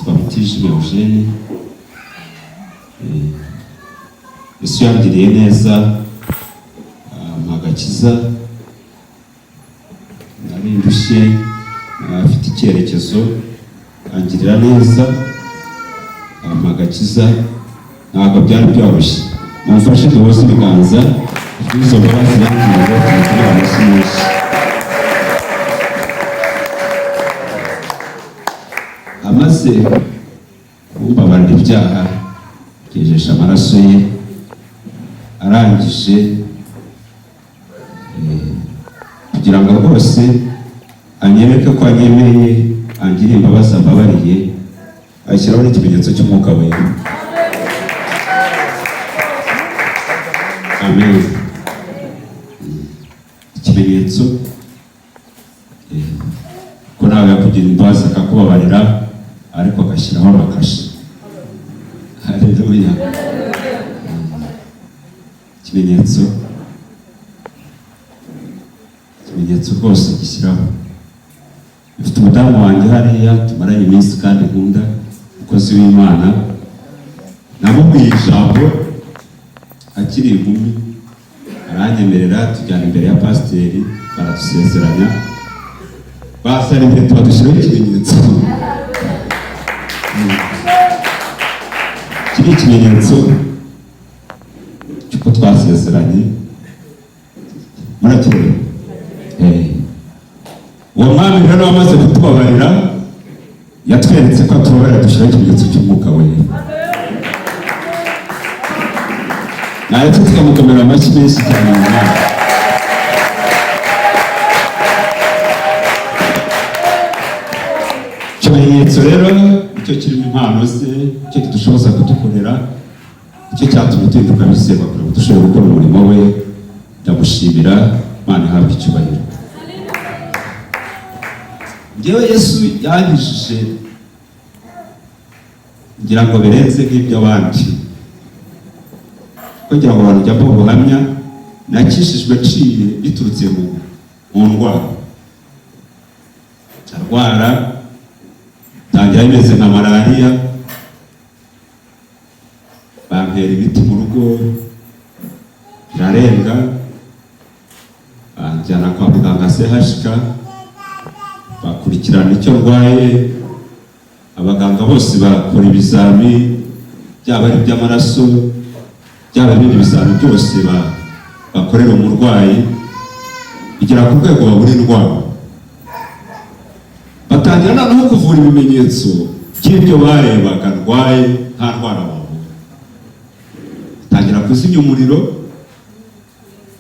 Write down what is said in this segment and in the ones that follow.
Twabitije Eugene. Yesu yangiriye neza, mpagakiza, nari ndushye, afite icyerekezo, angirira neza, mpagakiza, ntabwo byari byoroshye. Mumfashe duhuze ibiganza, izo mbabazi yangiriye, tumukorere amashyi menshi. Amaze kumbabarira ibyaha, yejesha amaraso ye, arangije kugira ngo rwose anyereke ko anyemeye, angiriye imbabazi ambabariye, ashyiraho n'ikimenyetso cy'umwuka wera. Amen. Ikimenyetso ko nawe yakugira imbabazi akakubabarira, ariko agashyiraho amakashi. Haleluya. Ikimenyetso rwose gishyiraho. Mfite umudamu wanjye hariya tumaranye iminsi kandi nkunda, umukozi w'Imana. Namubwiye ijambo akiri inkumi, aranyemerera, tujyana imbere ya pasiteri, baradusezeranya, basara imbere tubadushyiraho ikimenyetso. Kiri ikimenyetso cy'uko twasezeranye. Murakireba? Uwo mwami rero wamaze kutubabarira, yatweretse ko atubabarira, dushyiraho ikimenyetso cy'umwuka wera. Nawe tukamukomera amashyi menshi cyane mu mwami. Ikimenyetso rero nicyo kirimo impano ze, nicyo kidushoboza kudukorera, nicyo cyatumye tuhinduka bizerwa kugira ngo dushobore gukora umurimo we. Ndamushimira, Imana ihabwe icyubahiro. Njyewe Yesu yanyujije ngira ngo birenze nk'ibyo abandi, kugira ngo abantu jya ubuhamya, nakishijwe nciye biturutse mu ndwara. Ndarwara, tangira bimeze nka malariya, bampera ibiti mu rugo birarenga, banjyana kwa muganga CHK, bakurikirana icyo ndwaye. Abaganga bose bakora ibizami, byaba ari iby'amaraso, byaba ibindi bizami byose bakorera umurwayi, bigera ku rwego babura indwara. Batangira noneho kuvura ibimenyetso by'ibyo barebaga ndwaye, nta ndwara babura. Batangira kuzimya umuriro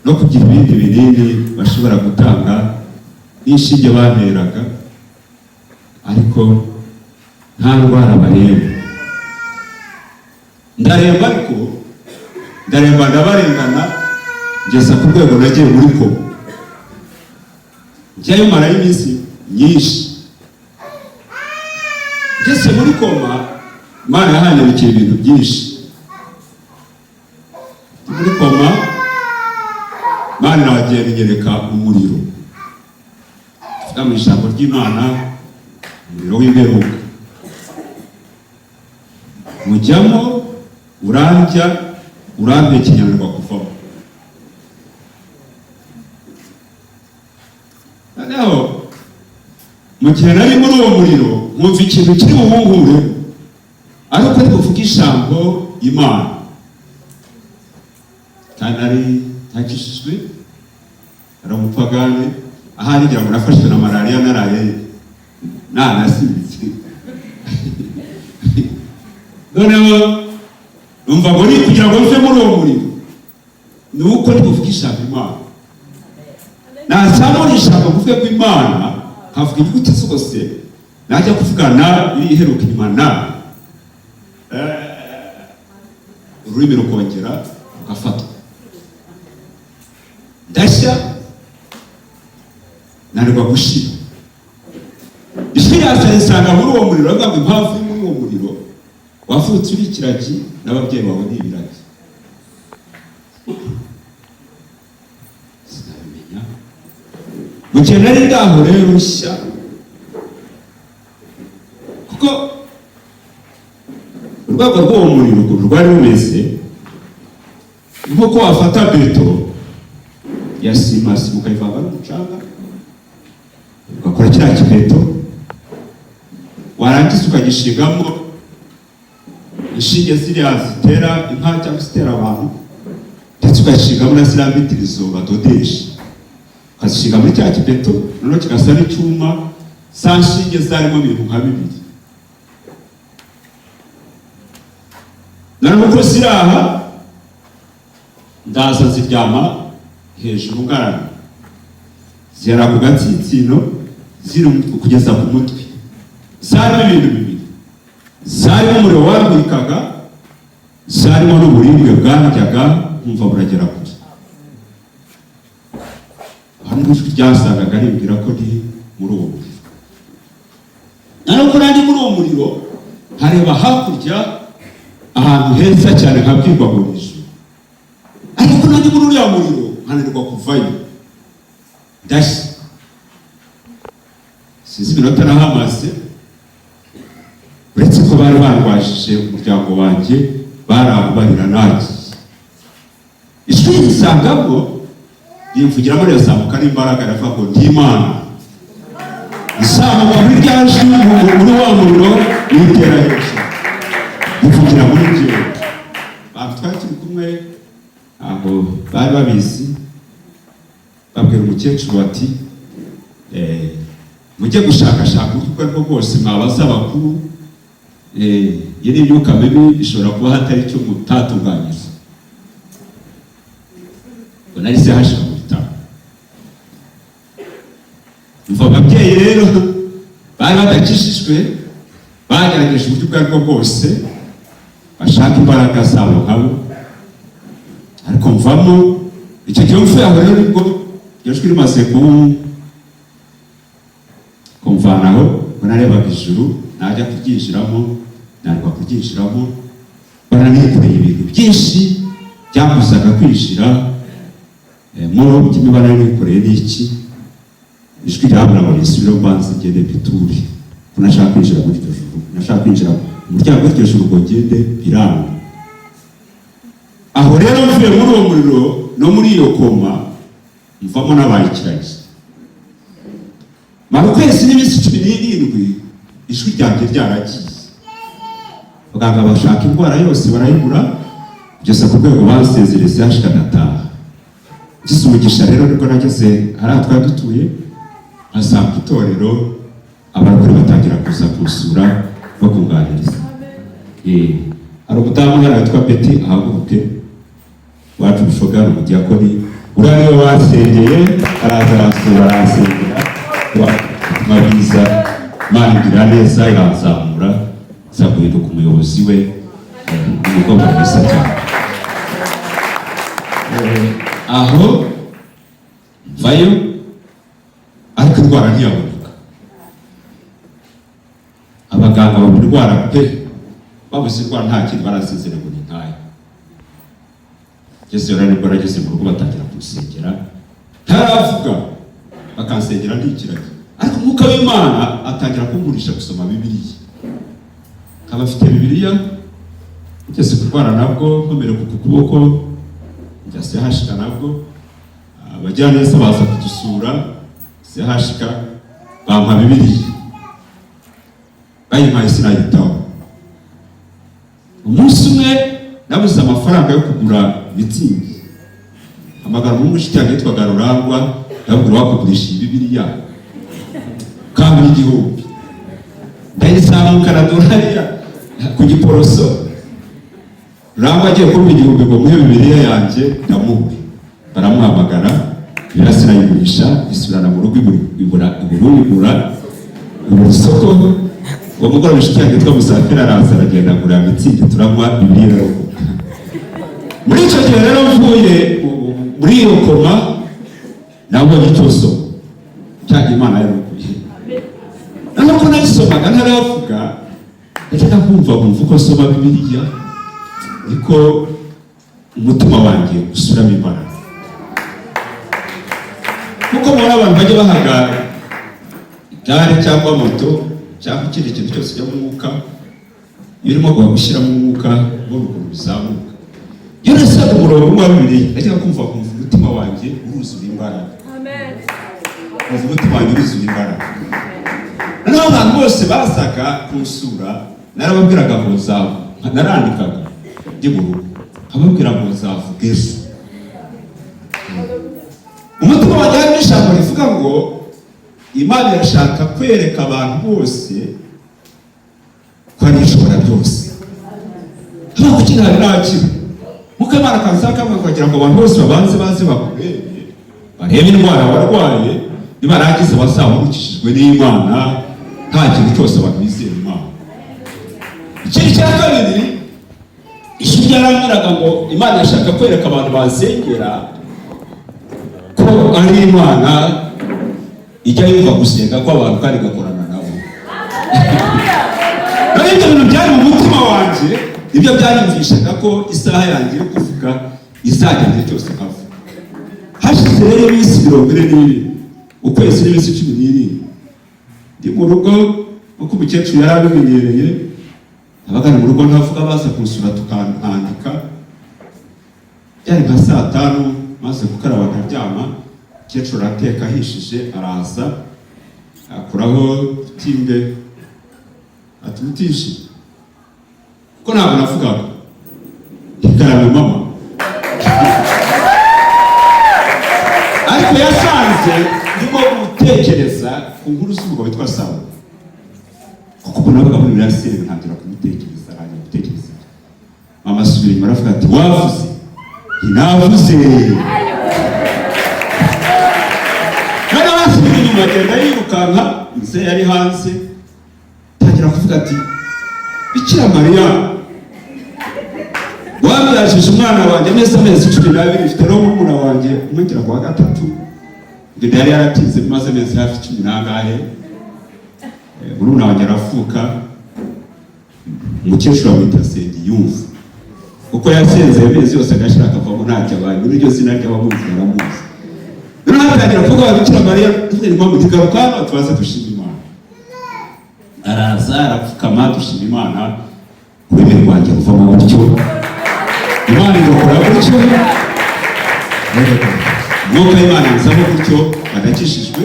no kugira ibindi binini bashobora gutanga n'inshinge banteraga, ariko nta ndwara bareba. Ndaremba, ariko ndaremba ndabarengana, ngeza ku rwego nagiye muri koma. Njyayo marayo iminsi myinshi. Ngeze muri koma, Imana yahanyabikiye ibintu byinshi. Muri koma, Imana iragenda inyereka umuriro. Tuvuga mu ijambo ry'Imana, umuriro w'imperuka. Mujyamo, urandya, urampekenyanirwa kuvamo. Noneho mu gihe nari muri uwo muriro, nkumva ikintu kiri buhungure, ariko ari kuvuga ijambo Imana. Kandi ari ntakishijwe, ari umupagane, ahari ngira ngo nafashwe na malariya naraye nanasibitse. Noneho numva ngo ni kugira ngo mve muri uwo muriro, ni uko ndi kuvuga ijambo Imana. Nasamo ijambo kuvuga ko Imana, havuga inyuguti zose, najya kuvugana ibiheruka inyuma na ururimi rukongera rugafatwa. Ndashya, nanirwa gushira. Ijwi ryansanga muri uwo muriro, avuga ngo impamvu iri muri uwo muriro, wavutse uri ikiragi n'ababyeyi bawe ni ibiragi. Sinabimenya. Mu gihe nari ndaho rero nshya, kuko urwego rw'uwo muriro ukuntu rwari rumeze nk'uko wafata beto ya sima ukayivanga n'umucanga ugakora kiriya kibeto, warangiza ukagishingamo inshinge ziriya zitera inka cyangwa zitera abantu, ndetse ugashingamo na ziriya mitirizo badodesha, ukazishinga muri cya kibeto, noneho kigasa n'icyuma, za nshinge zarimo ibintu nka bibiri. Noneho uko ziri aha ndaza ziryama hejuru ngaramye, zihera ku gatsitsino ziri kugeza ku mutwe, zarimo ibintu bibiri, zarimo umuriro wambikaga, zarimo n'uburibwe bwaryaga nkumva buragera kure. Hano ijwi ryasangaga rimbwira ko ndi muri uwo muriro. Noneho ko nari muri uwo muriro nkareba hakurya ahantu heza cyane nkabwirwa ngo ni ijuru, ariko nari muri uriya muriro nkananirwa kuvayo, ndashya. Sinzi iminota nahamaze, uretse ko bari barwajije umuryango wanjye, barabarira nagiye. Ijwi risangamo rimvugiramo rirazamuka n'imbaraga, riravuga ngo ndi Imana. Rizamuka muri rya jwi muri wa muriro ritera hejuru, rivugira muri jyewe. Abantu twari turi kumwe ntabwo bari babizi, babwira umukecuru bati mujye gushakashaka uko ariko bwose mwabaza abakuru, iyo ni imyuka mibi ishobora kuba hatari icyo mutatunganyiriza. ngo nari se hashira mu bitabo. Umva ababyeyi rero bari badakishijwe, bagerageje uburyo ubwo aribwo bwose bashaka imbaraga zabo nkabo, ariko mvamo. Icyo gihe mvuye aho rero nibwo iryo jwi rimaze kumvanaho, ngo narebaga ijuru najya kuryinjiramo, narwa kuryinjiramo, baranikoreye ibintu byinshi byakuzaga kwinjira muri ubu by'imibare nikoreye n'iki. Ijwi ryabura ngo risubire mbanze ngende biture, ko nashaka kwinjira muri iryo juru, nashaka kwinjira umuryango w'iryo juru ngo ngende biranga. Aho rero mvuye muri uwo muriro no muri iyo koma, mvamo n'abaye ikiragi. Mara ukwezi n'iminsi 17 ijwi ryanjye ryaragiye. Abaganga bashaka indwara yose barayibura, kugeza ku rwego basezereze hashika ndataha. Ngize umugisha rero nibwo nageze hari twari dutuye, asanga itorero, abarokore batangira kuza kusura no kunganiriza. Hari umudamu yari witwa Betty ahaguruke, wacu Bushogari umudiyakoni, uriya niwe wasengeye, araza arasura arasengera, mabwiza Imana igira neza iranzamura, za guhinduka umuyobozi we umugomba mwiza cyane. Aho mvayo, ariko indwara ntiyaboneka. Abaganga babura indwara pe, babuze indwara nta kintu barasezere ngo nintaye. Ngeze rero nibwo nageze mu rugo batangira kunsengera, ntaravuga bakansengera ndikiragi, ariko umwuka w'Imana atangira kumburisha gusoma Bibiliya. Kaba afite Bibiliya, ngeze kurwara nabwo nkomere ku kuboko, njya hashika nabwo abajyaneza baza kudusura, hashika bampa Bibiliya, bayimpaye sinayitaho. Umunsi umwe nabuze amafaranga yo kugura mitsingi, amagara mu mushiki yanjye yitwaga Rurangwa, ndabwira wakugurisha Bibiliya kandi igihumbi. Ndayizamuka na dolari ku giporoso, Rurangwa agiye kumva igihumbi ngo muhe Bibiliya yanjye, ndamuhe. Baramuhamagara, birasirayigurisha, isubirana mu rugo igura isoko. Uwo mugoroba mushiki yanjye yitwa Musafiri araza aragenda agura mitsingi, turanywa Bibiliya. Muri icyo gihe rero mvuye muri iyo koma, nabonye icyo soma cyangwa Imana yarukuye. Naho ko nagisomaga ntaravuga, ndetse kumva uko soma Bibiliya, niko umutima wanjye usubiramo imbaraga. Kuko muri abantu bajya bahaga igare cyangwa moto cyangwa ikindi kintu cyose cy'umwuka, iyo urimo gushyiramo umwuka ubona ukuntu bizamuka. Iyo nasaga umurongo wa Bibiliya najyaga kumva umutima wanjye uruzuye imbaraga. Umutima wanjye uruzuye imbaraga. Noneho abantu bose bazaga kunsura narababwiraga ngo narandikaga ndi mu rugo nkababwira ngo nzavuga ejo. Umutima wanjye harimo ijambo rivuga ngo Imana irashaka kwereka abantu bose ko ari ishobora byose. Ntabwo kinari nakira muko Imana kansaka kugira ngo abantu bose babanze baze bakurebe barebe indwara warwaye nibarangiza bazamurukishijwe n'Imana nta kintu cyose bakizera Imana. Ikindi cya kabiri ijwi ryarambwiraga ngo Imana irashaka kwereka abantu basengera ko ari Imana ijya yumva gusenga kw'abantu kandi igakorana nabo. Rero ibyo bintu byari mu mutima wanjye nibyo byanyumvishaga ko isaha yanjye yo kuvuga izajya igihe cyose nkavuga. Hashize rero iminsi 42 ukwezi n'iminsi 17 ndi mu rugo uko umukecuru yari abimenyereye abagana mu rugo ntavuga baza kunsura tukandika. Byari nka saa 5 maze gukaraba nkaryama. Umukecuru arateka ahishije araza akuraho timbe atutishi ko ntabwo navugaga ikarame mama ariko yasanze ndimo gutekereza ku nkuru z'umugabo witwa Sawa kuko ubona avuga muri birasire ntangira kumutekereza hanyuma gutekereza mama asubira inyuma aravuga ati wavuze ninavuze agenda yirukanka nze yari hanze tangira kuvuga ati Bikira Mariya wabyajije umwana wanjye amezi 12 ifite no murumuna wanjye umwegera kwa gatatu ibyo yari yaratinze bimaze amezi hafi 10 murumuna wanjye arafuka. Umukecuru amwita Nsengiyumva kuko yasenze amezi yose agashaka akavamo ntacyo abaye muri iryo zina ry'abamuzi baramuzi. Naratangira kuvuga Bikira Mariya ndimo mudigaruka hano tubaze dushima Imana. Araza arapfukama dushima Imana ururimi rwanjye ruva mu buryo Imana igakora gutyo mwuka Imana nzamo gutyo badakishijwe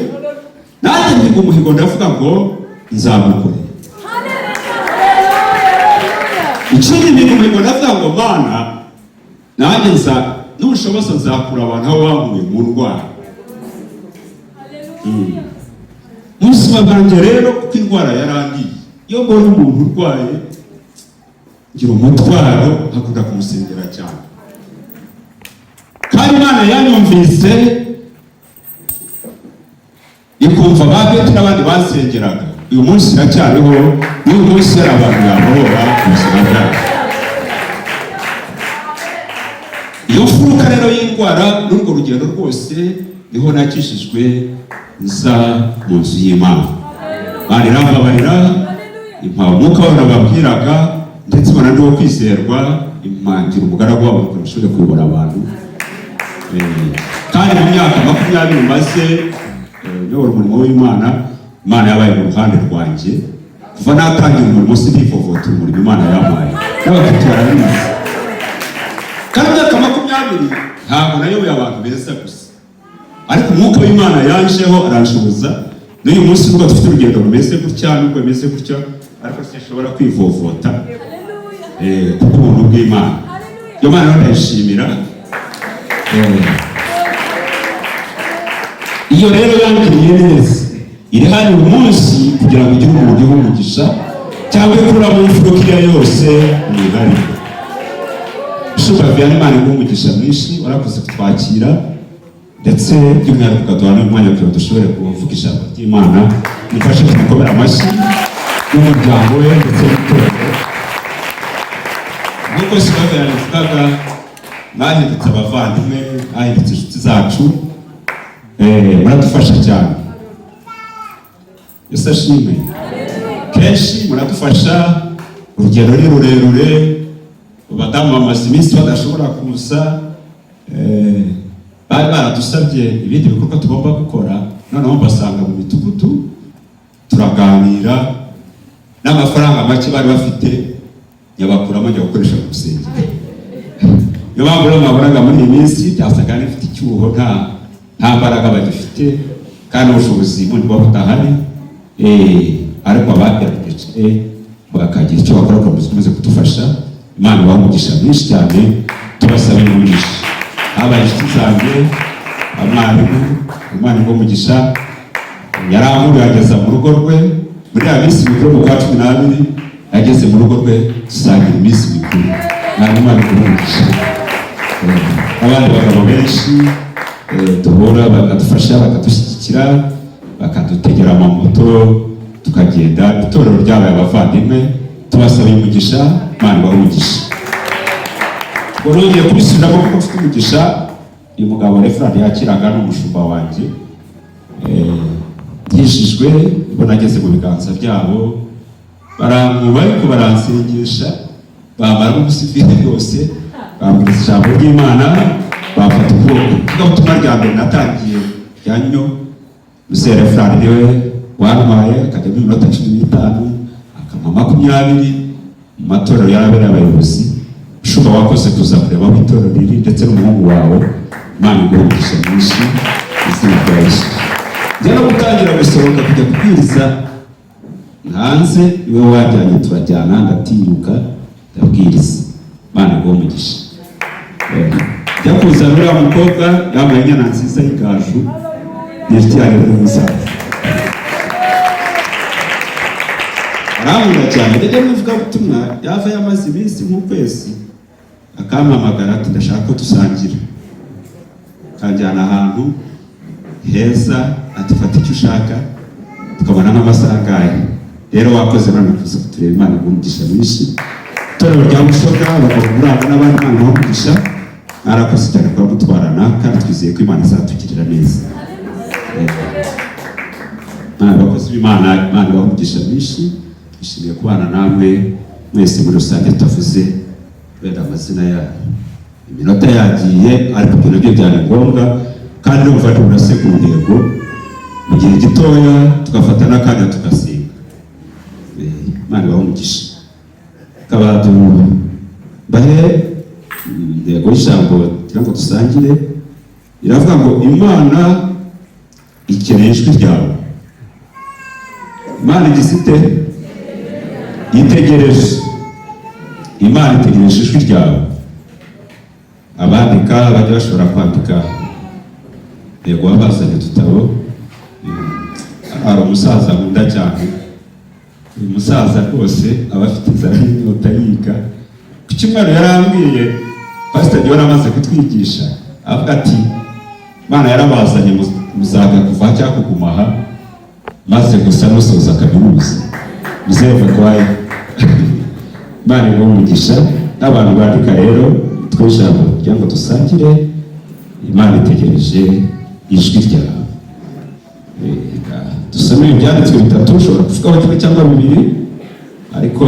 nanjye ndiga umuhigo ndavuga ngo nzamukorera. Ikindi ndiga umuhigo ndavuga ngo Mana nanjye n'ubushobozi nzakura abantu aho bamuye mu ndwara. Ubuzima bwanjye rero kuko indwara yarangiye iyo mbona umuntu urwaye ngira umutwaro hakunda kumusengera cyane kandi Imana yanyumvise ikumva babete n'abandi basengeraga. Uyu munsi iracyariho n'uyu munsi hari abantu yabahora ubuzima bwabo. Iyo mfuruka rero y'indwara n'urwo rugendo rwose niho nakishijwe nza mu nzu y'Imana. Imana irambabarira impa umwuka wayo nababwiraga ndetse ubona ndiwo kwizerwa impangira umugaragu wabo kugira ushobore kuyobora abantu. Kandi mu myaka 20 maze nyobora umurimo w'Imana Imana yabaye mu ruhande rwanjye kuva natangira umurimo sinivovota umurimo Imana yampaye n'abafite barabizi. Kandi myaka 20 ntabwo nayoboye abantu beza gusa ariko umwuka w'Imana yanjeho aranshoboza. N'uyu munsi nubwo dufite urugendo rumeze gutya nubwo bimeze gutya ariko sinshobora kwivovota kuko ubuntu bw'Imana iyo Mana ndayishimira. Iyo rero yangiriye neza iri hano uyu munsi kugira ngo ugire umuntu w'umugisha cyangwa ikura mu mfuruka yose mwihari. Bishobora kuba Imana y'umugisha mwinshi warakoze kutwakira ndetse by'umwihariko ukaduha n'umwanya kugira ngo dushobore kuvuga ijambo ry'Imana. Mufashe kumukomera amashyi n'umuryango we ndetse n'itorero. Nk'uko Sibaka yabivugaga mwahindutse abavandimwe mwahindutse inshuti zacu muradufasha cyane. Yesu ashimwe. Kenshi muradufasha urugendo ni rurerure abadamu bamaze iminsi badashobora kuza bari baradusabye ibindi bikorwa tugomba gukora noneho basanga mu mitugudu turaganira n'amafaranga make bari bafite nyabakuramo njya gukoresha ku rusengero. Niyo mpamvu rero mwabonaga muri iyi minsi byasaga n'ifite icyuho, nta mbaraga bagifite kandi ubushobozi bundi buba budahari, ariko abagerageje bakagira icyo bakora kugira ngo bikomeze kudufasha. Imana ibahe umugisha mwinshi cyane, tubasabira umugisha. Habaye inshuti zanjye, abarimu, Imana ibahe umugisha. Yaramuriye ageza mu rugo rwe muri ya minsi mikuru mu kwa 12, yageze mu rugo rwe dusangira iminsi mikuru. Imana ibahe umugisha. Abandi bagabo benshi duhura bakadufasha, bakadushyigikira, bakadutegera amamoto tukagenda. Itorero ryabaye abavandimwe, tubasaba umugisha. Imana ibahe umugisha. Nongeye kubisubiramo kuko mfite umugisha. Uyu mugabo Reverend yakiraga n'umushumba wanjye, yishijwe ubona ageze mu biganza byabo, baramwuba ariko baransengesha, bamara umusivile yose, bambwiriza ijambo ry'Imana, bafata ukuboko. Ivugabutumwa rya mbere natangiye rya Nyo, Mzee Reverend niwe wantwaye akajya mu minota 15 akama 20 mu matorero y'ababereye abayobozi. Ushobora wakoze kuza kureba aho itorero riri ndetse n'umuhungu wawe. Imana ibahe umugisha mwinshi izina rya Yesu. Njya gutangira gusohoka kujya kubwiriza hanze, iwe wajyanye turajyana, ndatiruka ndabwiriza. Imana ibahe umugisha. Njya kuza uriya mukobwa yambaye inyana nziza y'igaju, nifite yayo n'umusaza. Aramunda cyane, ndajya muvuga ubutumwa, yava yamaze iminsi nk'ukwezi, akampamagara ati ndashaka ko dusangira. Kanjyana ahantu heza, ati fata icyo ushaka, tukabona n'amasaha angahe. Rero wakoze none kuza kutureba. Imana ibahe umugisha mwinshi. Itorero rya Mushoka bakagurana n'abandi. Imana ibahe umugisha. Mwarakoze cyane kuba mutwarana kandi twizeye ko Imana izatugirira neza. Abakozi b'Imana, Imana ibahe umugisha mwinshi. Twishimiye kubana namwe mwese muri rusange. Tutavuze wenda amazina yanyu, iminota yagiye, ariko ibyo nabyo byari ngombwa kandi no gufata urase ku ntego mu gihe gitoya, tugafata n'akanya tugasenga. Imana ibahe umugisha. Kabatu bahe intego y'ijambo kugira ngo dusangire. Iravuga ngo Imana ikeneye ijwi ryawe. Imana igisite yitegereje. Imana itegereje ijwi ryawe. Abandika bajya bashobora kwandika yego babazanye tutabo. Hari umusaza nkunda cyane, uyu musaza rwose aba afite inzara n'inyota yiga. Ku cyumweru yarambwiye, Pastor Dion amaze kutwigisha, avuga ati Imana yarabazanye muzaga kuva cyangwa kuguma aha, maze gusa musoza kaminuza muzeva kwaye. Imana ibahe umugisha. N'abantu bandika rero tw'ijambo kugira ngo dusangire. Imana itegereje ijwi ryawe. Dusome ibyanditswe 3, ushobora kuvugaho 1 cyangwa 2, ariko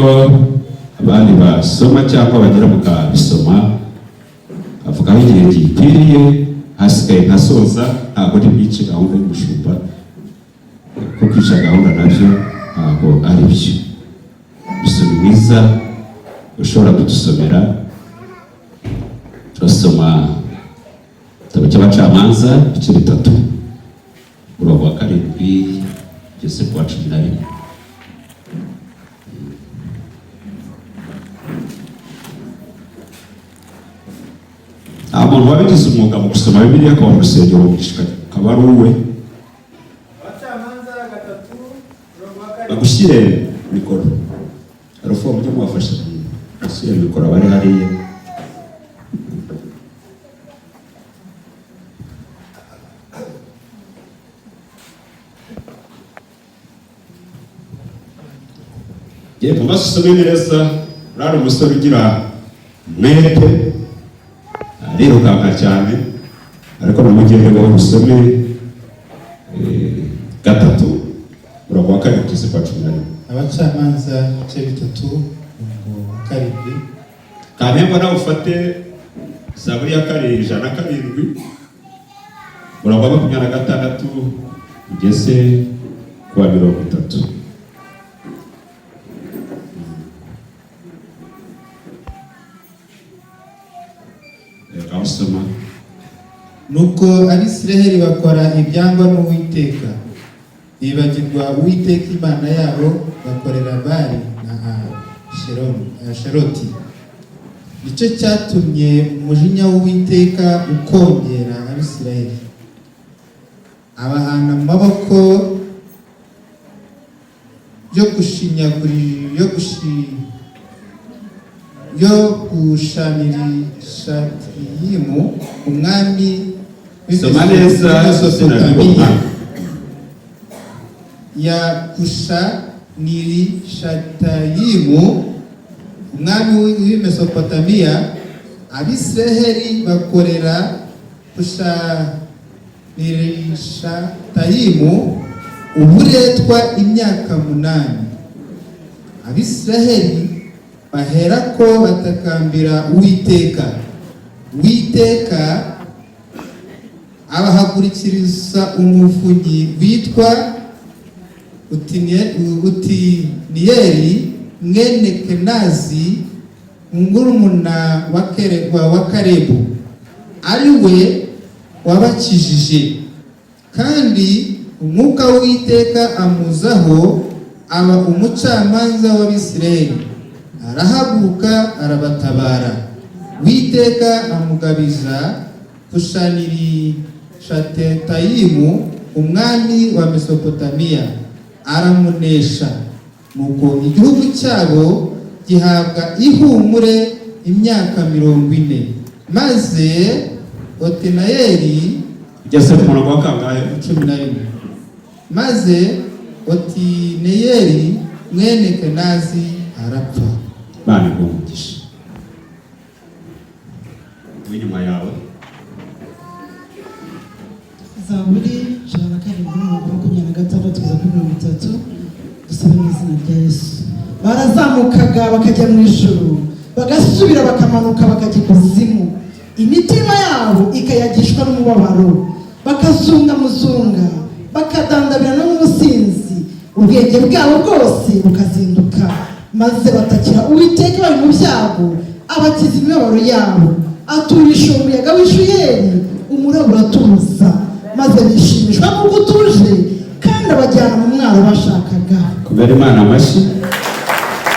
abandi basoma cyangwa bagera mukabisoma, avugaho igihe gikwiriye. Hasigaye ntasoza, ntabwo ari bwice gahunda y'umushumba, kuko kwica gahunda nabyo ntabwo ari byo. Usoma mwiza ushobora kudusomera. Turasoma igitabo cy'Abacamanza ibice 3 umurongo wa 7 kugeza ku wa 11. Umuntu wabigize umwuga mu gusoma Bibiliya akaba mu rusengero umugisha akaba ari uwe. Abacamanza 3 bagushyire mikoro. Arufo mujye mubafasha gushyira mikoro abari hariya. Ye tumaze usome neza. Urari umusore ugira mwete, arirukanka cyane, ariko namugende ngo usome 3 umurongo wa 7 kugeza ku wa 11. Abacamanza ibice 3 umurongo wa 7. Kamemba nawe ufate Zaburi ya 107 umurongo wa 26 ugeze ku wa 30. ngaho soma. nuko Abisiraheli bakora ibyangwa n'Uwiteka, bibagirwa Uwiteka Imana yabo, bakorera Bali na Asheroti. Nicyo cyatumye umujinya w'Uwiteka ukongera Abisiraheli, abahana mu maboko yo gushanirishatiyimu umwami Soma neza w'Imesopotamiya, ya Kushanirishatayimu umwami w'Imesopotamiya. Abisiraheli bakorera Kushanirishatayimu uburetwa imyaka 8. Abisiraheli baherako batakambira Uwiteka. Uwiteka abahagurikiriza umuvunyi witwa Utiniyeli mwene Kenazi, murumuna wa Karebu, ari we wabakijije. Kandi umwuka w'Uwiteka amuzaho, aba umucamanza w'Abisiraheli. Arahaguruka arabatabara. Uwiteka amugabiza Kushanirishatayimu umwami wa Mesopotamiya, aramunesha. Nuko igihugu cyabo gihabwa ihumure imyaka 40. Maze Otiniyeli Ugeze ku murongo wa kangahe? 11. Maze Otiniyeli mwene Kenazi arapfa. Bana bumugisha. Inyuma yawe. Zaburi 107:26-30. Dusaba mu izina rya Yesu. Barazamukaga bakajya mu ijuru, bagasubira bakamanuka bakajya ikuzimu. Imitima yabo ikayagishwa n'umubabaro, bakazunga muzunga, bakadandabira no mu businzi. Ubwenge bwabo bwose bukazinduka, maze batakira Uwiteka bari mu byago, abakiza imibabaro yabo. Aturisha umuyaga w'Ishuyeli, umuraba uratuza, maze bishimishwa n'uko utuje, kandi abajyana mu mwaro bashakaga. Kubera Imana amashyi.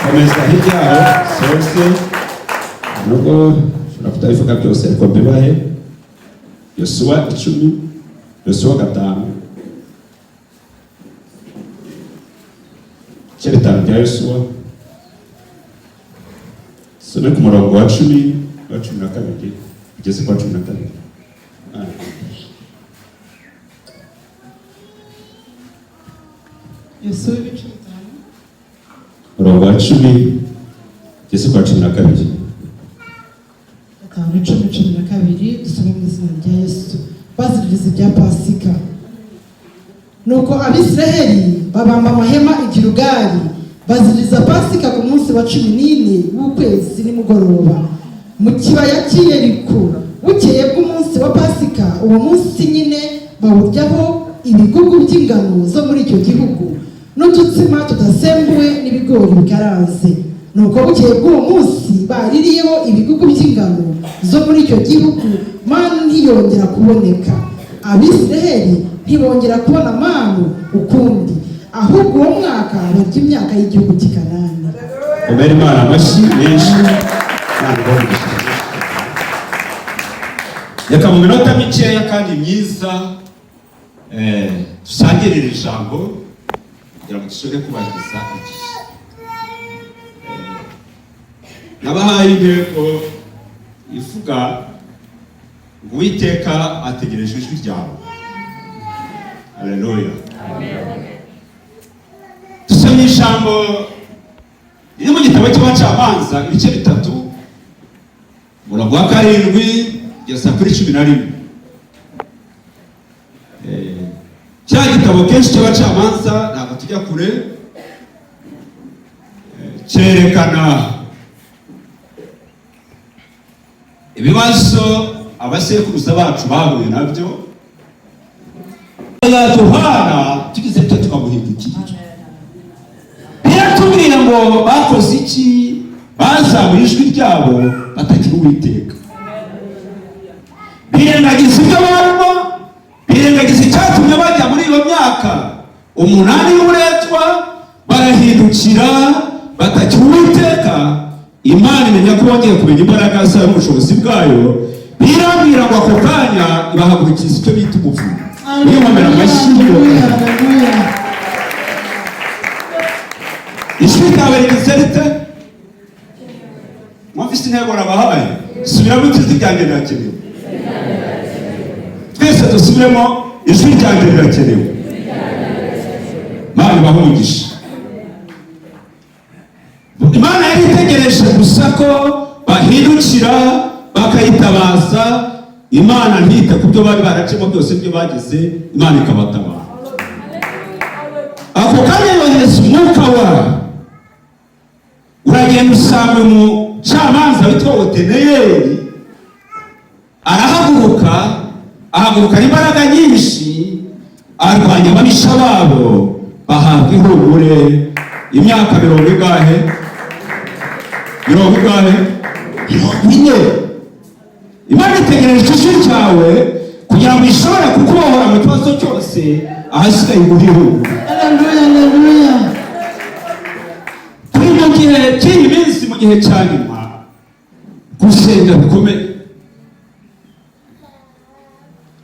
Komeza hirya yaho sose, nubwo ushobora kutabivuga byose ariko bibahe. Yosuwa 10, Yosuwa 5. Cyebitano bya Yosuwa. Some ku murongo wa 10 wa 12 ugeze kwa 12. Yosuwa 5. Murongo wa 10 ugeze kwa 12. 5:12 dusome mu izina rya Yesu. Baziririza ibya Pasika. Nuko Abisiraheli babamba amahema i Gilugali, baziririza Pasika ku munsi wa 14 w'ukwezi nimugoroba mu kibaya cy'i Yeriko. Bukeye bw'umunsi wa Pasika, uwo munsi nyine bawuryaho ibigugu by'ingano zo muri icyo gihugu n'udutsima tudasembuwe n'ibigori bikaranze. Nuko bukeye bw'uwo munsi baririyeho ibigugu by'ingano zo muri icyo gihugu, manu ntiyongera kuboneka. Abisiraheli ntibongera kubona manu ukundi, ahubwo uwo mwaka barya imyaka y'igihugu cy'i Kanani. Kubera Imana amashyi menshi. Reka mu minota mikeya kandi myiza dusangirire ijambo kugira ngo dushobore kubahiriza igihe. Nabahaye intego ivuga ngo Uwiteka ategereje ijwi ryawe. Haleluya. Dusomye ijambo riri mu gitabo cy'Abacamanza ibice 3, umurongo wa 7 kugeza kuri 11. Cya gitabo kenshi cy'Abacamanza ntabwo tujya kure, cyerekana ibibazo abasekuruza bacu bahuye nabyo, yaduhana tugize cyo tukamuhindukira. Biratubwira ngo bakoze iki? Bazamuye ijwi ryabo batagira Uwiteka. birengagiza ibyo barimo, birengagiza icyatumye bajya muri iyo myaka 8 y'uburetwa, barahindukira batakira Uwiteka. Imana imenya ko bongeye kumenya imbaraga zayo n'ubushobozi bwayo, birambwira ngo ako kanya ibahagurukiza icyo bita umuvumo. Niyo mpamera amashyi. Ijwi ryawe rigize rite? Mwumvise intego nabahaye? Subiramo ijwi ryanjye rirakenewe. Twese dusubiremo ijwi ryanjye rirakenewe. Mana ibahe umugisha. Imana yari itegereje gusa ko bahindukira bakayitabaza. Imana ntite ku byo bari baracemo byose byo bageze, Imana ikabatabara. Ako kanya yohereza umwuka wayo, uragenda usanga umucamanza witwa Oteneyeli arahaguruka, ahagurukana imbaraga nyinshi, arwanya ababisha babo, bahabwa ihumure. Imyaka 40 igahe? 40. Imana itegereje ijwi ryawe kugira ngo ishobore kukubohora mu kibazo cyose, ahasigaye iguhiho. Haleluya. Turi mu gihe cy'iyi minsi, mu gihe cya nyuma, gusenga bikomeye.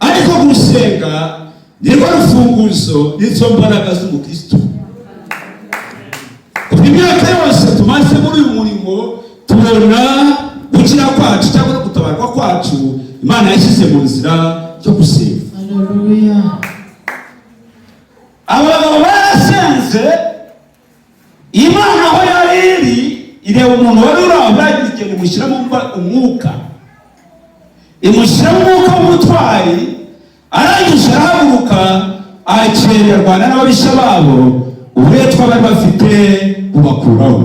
Ariko gusenga nirwo rufunguzo n'izo mbaraga z'umukristo. Imyaka yose tumaze muri uyu murimo, tubona gukira kwacu cyangwa gutabarwa kwacu, Imana yashyize mu nzira yo gusenga. Haleluya. Abagabo barasenze, Imana aho yari iri ireba umuntu wari uri aho, bagiye imushyiramo umwuka, imushyiramo umwuka w'ubutwari, arangije arahaguruka akererwana n'ababisha babo, uburetwa bari bafite bubakuraho.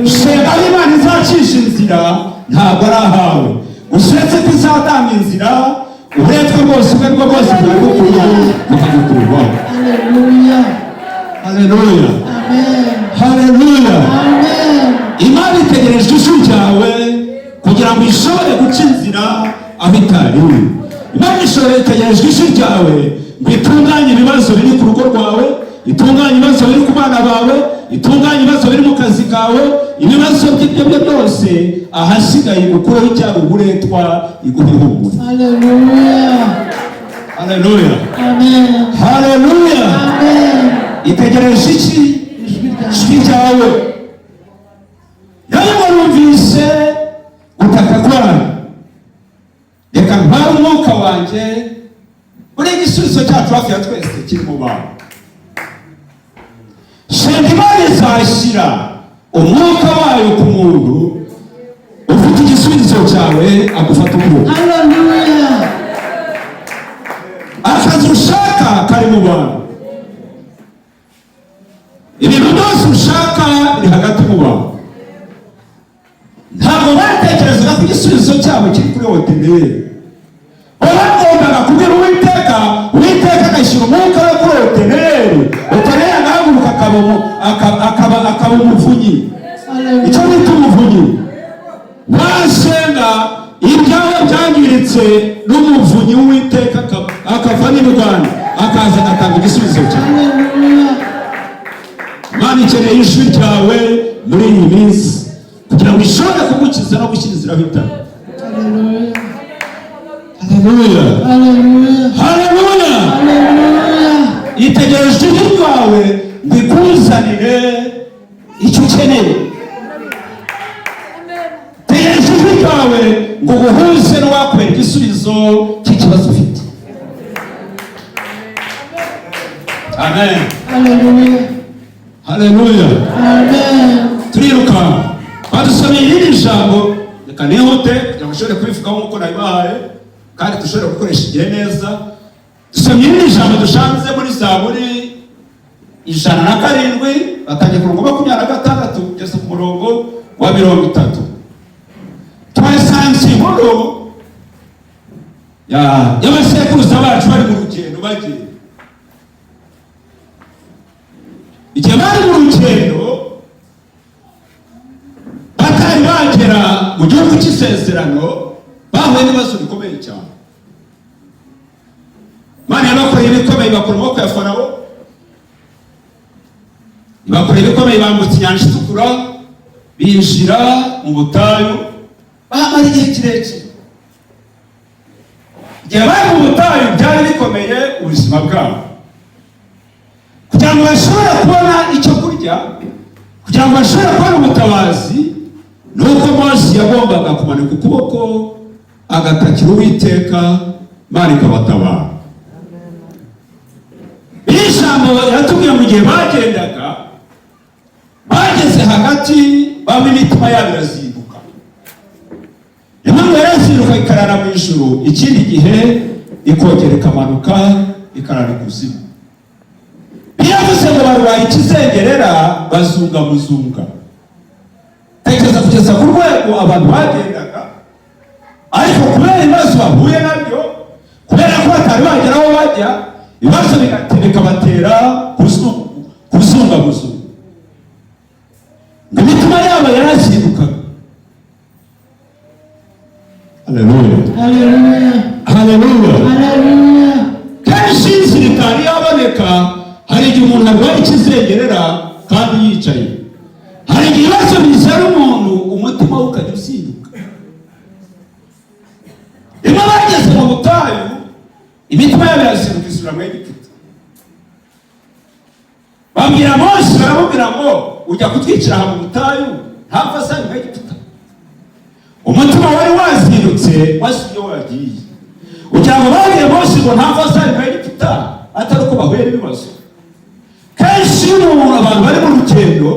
Senga aho Imana izacisha inzira ntabwo ari ahawe, usetse ko izatanga inzira, uburetwa bwose ubwo aribwo bwose bwagukuraho bukagukurwaho. Haleluya. Haleluya. Imana itegereje ijwi ryawe kugira ngo ishobore guca inzira aho itari iri. Imana itegereje ijwi ryawe ngo itunganye ibibazo biri ku rugo rwawe, itunganye ibibazo biri ku bana bawe, itunganye ibibazo biri mu kazi kawe, ibibazo by'ibyo byose, ahasigaye gukureho icyaha uburetwa, iguhe ihumure. Haleluya. Haleluya. Itegereje iki? Ijwi ryawe. Nawe warumvise gutaka kwawe, reka ntware umwuka wanjye. Buri igisubizo cyacu hafi ya twese kiri mu bantu. Senga Imana izashyira umwuka wayo ku muntu ufite igisubizo cyawe, agufata ukuboko. Akazi ushaka kari mu bantu, ibintu byose ushaka biri hagati mu bantu. Ntabwo batekerezaga ko igisubizo cyabo kiri kuri Oteneyeli. Bagombaga kubwira Uwiteka, Uwiteka agashyira umwuka we kuri Oteneyeli, Oteneyeli agahaguruka akaba umuvunyi. Icyo bita umuvunyi. Wasenga ibyawe byangiritse, n'umuvunyi w'Uwiteka akava n'ibigwano, akaza agatanga igisubizo cyawe. Imana ikeneye ijwi ryawe muri iyi minsi kugira ngo ishobore kugukiza no gushyira inzira bitanu. Haleluya. Haleluya. Itegereje ijwi ryawe ngo ikuzanire icyo ukeneye. Tegereje ijwi ryawe ngo uguhuze n'uwakwera igisubizo cy'ikibazo ufite. Amen. Haleluya. Turiruka badusomye iri jambo, reka nihute kugira ngo ushobore kubivugaho nk'uko nabibahaye kandi dushobore gukoresha igihe neza. Dusomye iri jambo dushanze muri Zaburi 107, batangiye ku murongo 26 kugeza ku murongo wa 30. Twasanze inkuru y'abasekuruza bacu bari mu rugendo bagiye. Igihe bari mu rugendo batari bagera mu gihugu cy'isezerano, bahuye n'ibibazo bikomeye cyane. ibikomeye bakora amaboko ya Farawo, bakora ibikomeye bambutse inyanja itukura, binjira mu butayu, bahamara igihe kirekire. Igihe bari mu butayu byari bikomeye ubuzima bwabo, kugira ngo bashobore kubona icyo kurya, kugira ngo bashobore kubona ubutabazi, nuko Mose yagombaga kumanika ukuboko agatakira Uwiteka, Imana ikabatabara. Iri jambo yatubwiye mu gihe bagendaga, bageze hagati, bamwe imitima yabo irazinduka. Impamvu yarazinduka ikarara mu ijuru, ikindi gihe ikongera ikamanuka ikarara ikuzimu. Biravuze ngo barwaye ikizengerera, bazunga muzunga. Tekereza kugeza ku rwego abantu bagendaga, ariko kubera ibibazo bahuye nabyo, kubera ko batari bagera aho bajya, ibibazo bikabatera kuzunga muzunga. Imitima yabo yarazindukaga. Haleluya, Haleluya, haleluya, haleluya. kenshi inzira itari yaboneka. Hari igihe umuntu arwaye ikizengerera kandi yicaye, hari igihe ibibazo bizana umuntu umutima we ukajya uzinduka. Rimwe bageze mu butayu, imitima yabo irazinduka isubira mu Egiputa. Babwira Mose, baramubwira ngo ujya kutwicira aha mu butayu, ntapfa asa mu Egiputa. Umutima wari wazindutse wasubiye aho wagiye. Kugira ngo babwire Mose ngo ntapfa asa mu Egiputa, atari uko bahuye n'ibibazo. Kenshi abantu bari mu rugendo,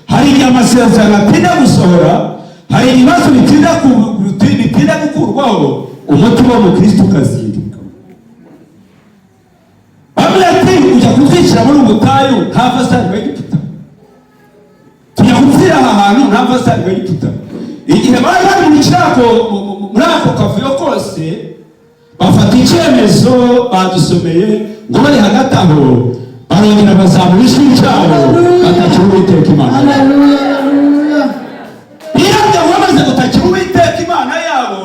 hari igihe amasezerano atinda gusohora, hari ibibazo bitinda gukurwaho, umutima w'umukristo ukazinduka. Bamwe ati ujya kutwicira muri ubu butayu, ntapfa asa mu Egiputa. Tujya gupfira aha hantu, ntapfa asa mu Egiputa. Igihe bari bari muri ako kavuyo kose, bafata icyemezo, badusomeye ngo bari hagati aho, barongera bazamura ijwi ryabo, batakira Uwiteka Imana. Haleluya, haleluya. Iyo bamaze gutakira Uwiteka Imana yabo,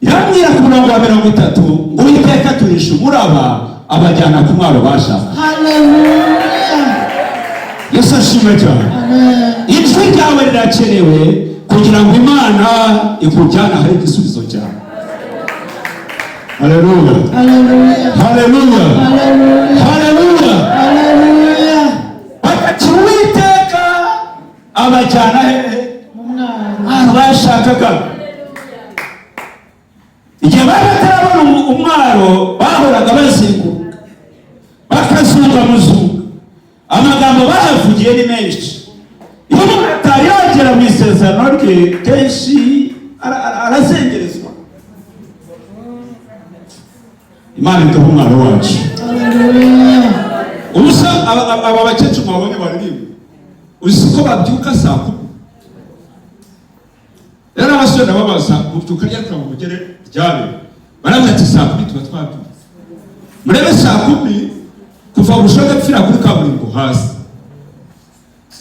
irambwira ku murongo wa 30 ngo Uwiteka aturisha umuraba, abajyana ku mwaro bashaka. Haleluya. Yesu ashimwe cyane. Amen. Ijwi ryawe rirakenewe kugira ngo Imana ikujyana ahari igisubizo cyawe. Haleluya, Haleluya, haleluya, haleluya, haleluya. haleluya. Batakira Uwiteka, abajyana hehe? Mu mwaro. Aho bashakaga. Igihe bari batarabona umwaro, bahoraga bazinguruka, bakazunga muzunga. Amagambo bahavugiye ni menshi. Iyo umuntu atari yagera mu isezerano rye, kenshi arazengerezwa. Imana ikaha umwaro wacu. Haleluya. Ubusa aba bakecuru babonye baririmba, uzi ko babyuka saa 10. Rero abasore nababaza mubyuka ryakira mu mugere ryabe, baravuga ati saa 10 tuba twabyutse. Murebe saa 10 kuva ubushoga pfira kuri kaburimbo hasi.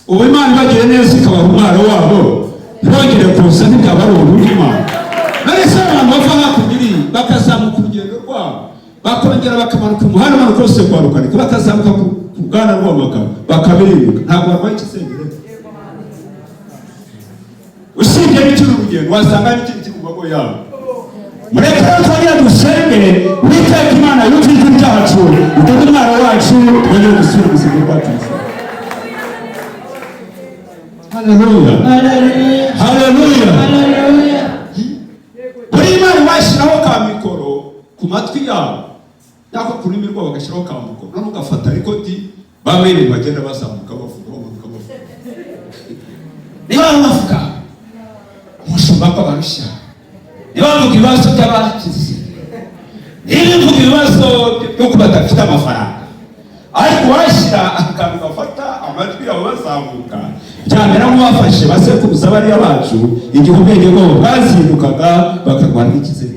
Ubu Imana ibagiye neza ikabaha umwaro wabo, ntibongere kuza ntibyaba ari ubuzima. Nahise abantu bava hakurya bakazamuka urugendo rwabo, bakongera bakamanuka umuhanda manuka wose kwaruka, ariko bakazamuka ku bwana rw'amagabo bakabiriruka, ntabwo barwaye ikizengereza. Usibye n'ikiri urugendo wasanga n'ikindi kiri mu mago yabo. Mureke rero twongere dusenge, Uwiteka Imana yumve ijwi ryacu, uduhe umwaro wacu, twongere gusubira ubuzima bwacu. Haleluya, Haleluya, haleluya, haleluya. buri Imana bashyiraho ka mikoro ku matwi yabo, nako ku rurimi rwabo bagashyiraho ka mikoro, none ugafata rikoti, bamwe bagenda bazamuka bavuga, bamanuka bavuga. Niba bavuga umushumba ko barusha, niba bavuga ibibazo by'abakize, niba bavuga ibibazo byo kuba badafite amafaranga, ariko washyira akantu gafata amajwi yabo bazamuka, byamera nk'ubafashe basekuruza bariya bacu, igihe ubwenge bwabo bwazindukaga bakarwara n'ikizere.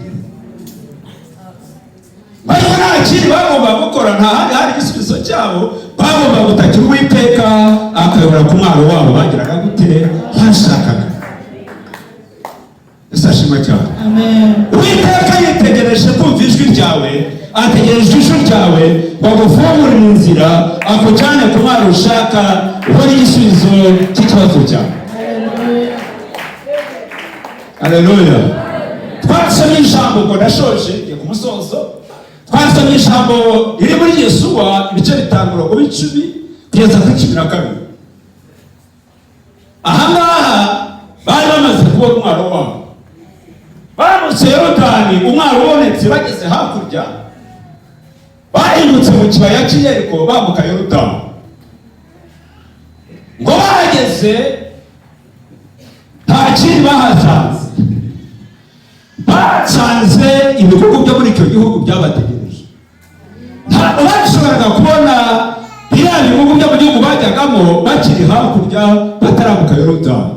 Ariko nta kindi bagomba gukora, nta handi hari igisubizo cyabo, bagomba gutakira Uwiteka akayobora ku mwaro wabo bagiraga gute bashakaga. Yesu ashimwe cyane. Amen. Uwiteka yitegereje kumva ijwi ryawe, ategereje ijwi ryawe, bagufungurira inzira akujyane ku mwaro ushaka ubona igisubizo cy'ikibazo cyawe. Haleluya. Twasomye ijambo ngo ndashoje ngiye ku musozo. Twasomye ijambo riri muri Yesuwa ibice 5:10 kugeza kuri 12. Ahangaha bari bamaze kubona umwaro wabo, baramutse Yorodani, umwaro ubonetse bageze hakurya, bahindutse mu kibaya cy'Yeriko bambuka Yorodani. Ngo bahageze nta kindi bahasanze, basanze ibihugu byo muri icyo gihugu byabategereje. Ntabwo bashoboraga kubona biriya bihugu byo mu gihugu bajyagamo bakiri hakurya batarambuka Yorodani.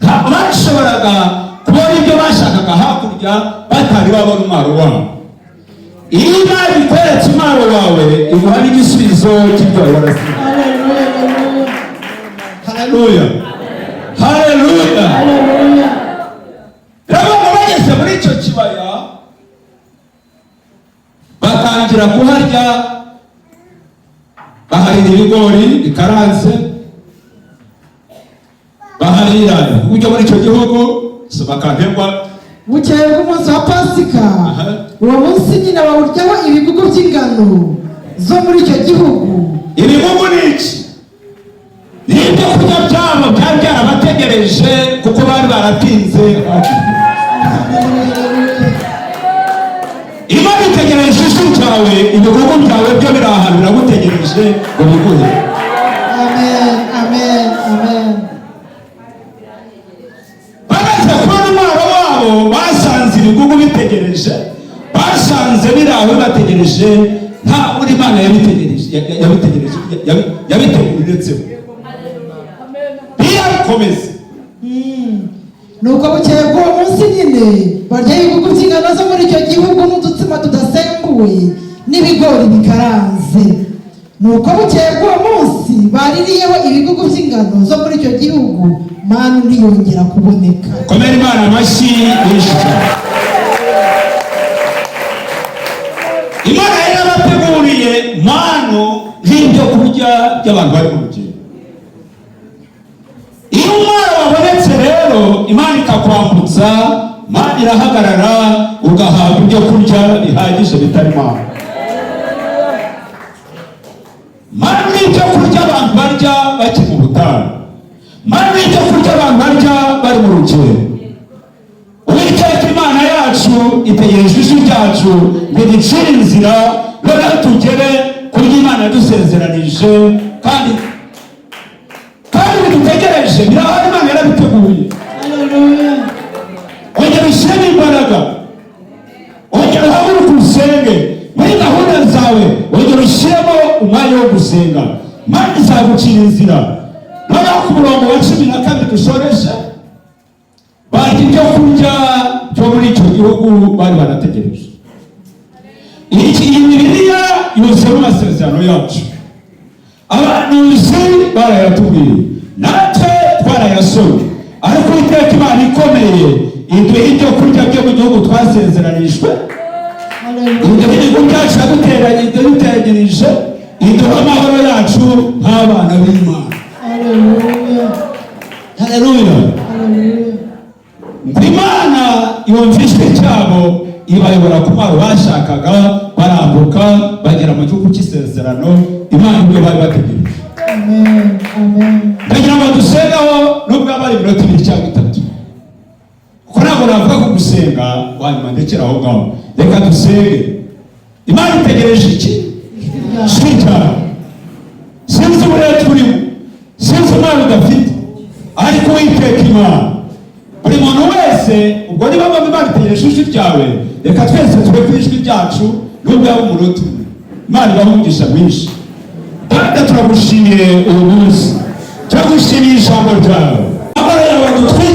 Ntabwo bashoboraga kubona ibyo bashakaga hakurya batari babona umwaro wabo. Iyo Imana ikweretse umwaro wawe iguha n'igisubizo cy'ibyo warasize. Haleluya. Haleluya. Haleluya. Rero bageze muri icyo kibaya batangira kuharya, baharira ibigori bikaranze, baharira uburyo muri icyo gihugu bakahembwa. Bukeye bw'umunsi wa Pasika, uwo munsi nyine bawuryaho ibigugu by'ingano zo muri icyo gihugu. Ibigugu ni iki? Ni ibyo kurya byabo byari byarabategereje kuko bari baratinze. Imana itegereje ijwi ryawe, ibigugu byawe byo biri ahantu biragutegereje ngo biguhe. Amen, amen, amen. Bamaze kubona umwaro wabo, basanze ibigugu bitegereje, basanze biri aho bategereje, nta muri Imana yabiteguritseho. Birakomeza. Nuko bukeye bw'uwo munsi nyine barya ibigugu by'ingano zo muri icyo gihugu n'udutsima tudasembuwe n'ibigori bikaranze. Nuko bukeye bw'uwo munsi baririyeho ibigugu by'ingano zo muri icyo gihugu, manu ntiyongera kuboneka. Komera Imana amashyi menshi cyane. Imana yarabateguriye manu nk'ibyo kurya by'abantu bari mu rugendo. Iyo umwaro wabonetse rero, Imana ikakwambutsa, Imana irahagarara ugahabwa ibyo kurya bihagije bitari manu. Manu ni ibyo kurya abantu barya bakiri mu butayu. Manu ni ibyo kurya abantu barya bari mu rugendo. Uwiteka Imana yacu itegereje ijwi ryacu ngo iducire inzira, noneho tugere kuri Imana yadusezeranije, kandi bidutegereje birahari. Imana yarabiteguye. Haleluya. Ongera ushyiremo imbaraga, ongera uhaguruke usenge muri gahunda zawe, ongera ushyiremo umwanya wo gusenga. Imana izagucira inzira. Noneho ku murongo wa 12 dushoreje, barya ibyo kurya byo muri icyo gihugu bari barategereje. Iyi Bibiliya yuzuyemo amasezerano yacu, abanuzi barayatubwiye, natwe twarayasomye, ariko Uwiteka Imana ikomeye iduha ibyo kurya byo mu gihugu twasezeranijwe. Ibyo bihugu byacu yaduteranirije, iduha amahoro yacu nk'abana b'Imana. Haleluya. Haleluya. Imana yumva ijwi cyabo, ibayobora ku mwaro bashakaga, barambuka bagera mu gihugu cy'isezerano. Imana ibyo bari bategereje. Amen, amen. Ndagira ngo dusengaho nubwo abari iminota 2 cyangwa 3, kuko ntabwo navuga ko gusenga wanyuma ndekera aho ngaho. Reka dusenge. Imana itegereje iki? Ijwi ryawe. Sinzi uburetwa urimo, sinzi umwana udafite, ariko Uwiteka Imana, buri muntu wese, ubwo niba Imana itegereje ijwi ryawe, reka twese tube ku ijwi ryacu nubwo yaba umunota umwe. Imana ibahe umugisha mwinshi. Kandi turagushimiye uyu munsi, turagushimiye ijambo ryawe, amara yawe dutwite.